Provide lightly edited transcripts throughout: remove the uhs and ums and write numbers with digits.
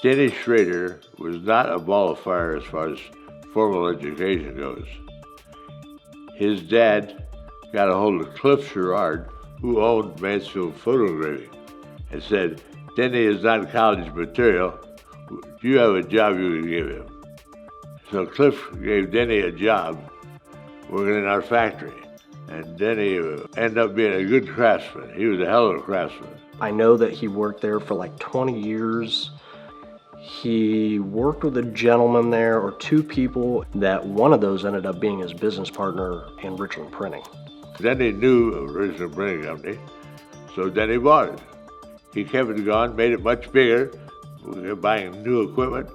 Denny Schroeder was not a ball of fire as far as formal education goes. His dad got a hold of Cliff Gerard, who owned Mansfield Photograving, and said, "Denny is not college material. Do you have a job you can give him?" So Cliff gave Denny a job working in our factory. And Denny ended up being a good craftsman. He was a hell of a craftsman. I know that he worked there for like 20 years. He worked with a gentleman there, or two people, that one of those ended up being his business partner in Richland Printing. Denny knew of Richland Printing Company, so Denny bought it. He kept it going, made it much bigger, buying new equipment.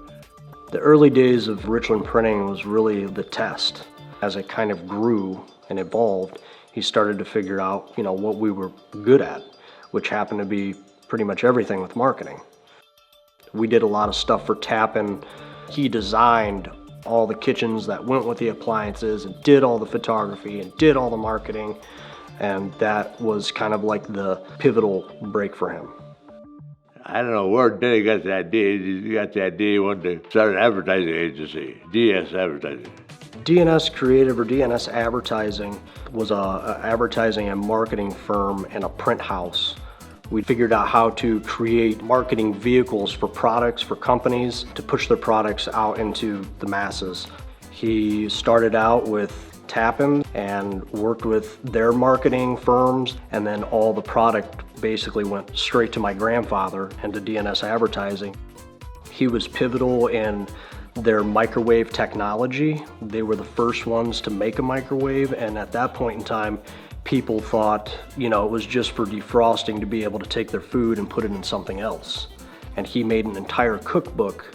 The early days of Richland Printing was really the test. As it kind of grew and evolved, he started to figure out, what we were good at, which happened to be pretty much everything with marketing. We did a lot of stuff for Tappan. He designed all the kitchens that went with the appliances and did all the photography and did all the marketing, and that was kind of like the pivotal break for him. I don't know where Denny got the idea. He got the idea he wanted to start an advertising agency, DS Advertising. DNS Creative, or DNS Advertising, was a advertising and marketing firm and a print house. We figured out how to create marketing vehicles for products, for companies, to push their products out into the masses. He started out with Tappan and worked with their marketing firms, and then all the product basically went straight to my grandfather and to DNS Advertising. He was pivotal in their microwave technology. They were the first ones to make a microwave, and at that point in time, people thought, it was just for defrosting, to be able to take their food and put it in something else. And he made an entire cookbook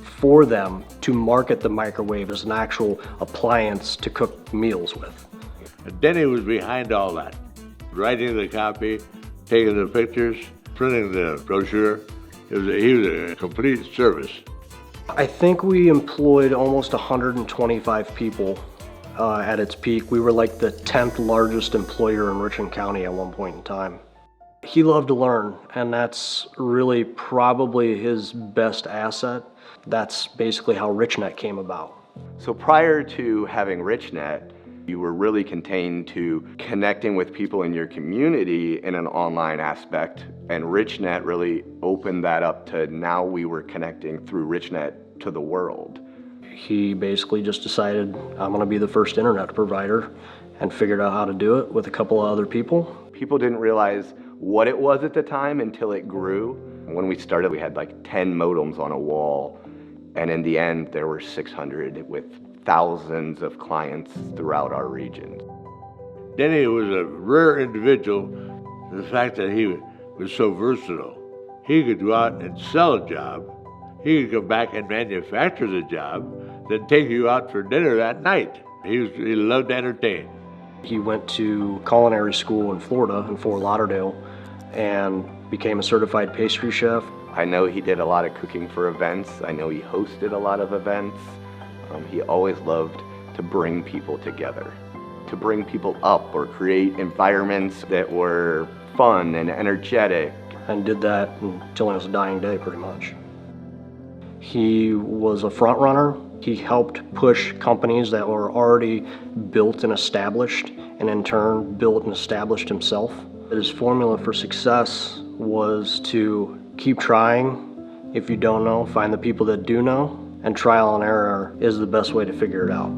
for them to market the microwave as an actual appliance to cook meals with. Denny was behind all that, writing the copy, taking the pictures, printing the brochure. He was a complete service. I think we employed almost 125 people at its peak. We were like the 10th largest employer in Richland County at one point in time. He loved to learn, and that's really probably his best asset. That's basically how RichNet came about. So prior to having RichNet, you were really contained to connecting with people in your community in an online aspect, and RichNet really opened that up to now we were connecting through RichNet to the world. He basically just decided, I'm going to be the first internet provider, and figured out how to do it with a couple of other people. People didn't realize what it was at the time until it grew. When we started, we had like 10 modems on a wall, and in the end there were 600 with thousands of clients throughout our region. Denny was a rare individual in the fact that he was so versatile. He could go out and sell a job, he could come back and manufacture the job, then take you out for dinner that night. He loved to entertain. He went to culinary school in Florida, in Fort Lauderdale, and became a certified pastry chef. I know he did a lot of cooking for events. I know he hosted a lot of events. He always loved to bring people together, to bring people up or create environments that were fun and energetic. And did that until his dying day, pretty much. He was a front runner. He helped push companies that were already built and established, and in turn built and established himself. His formula for success was to keep trying. If you don't know, find the people that do know, and trial and error is the best way to figure it out.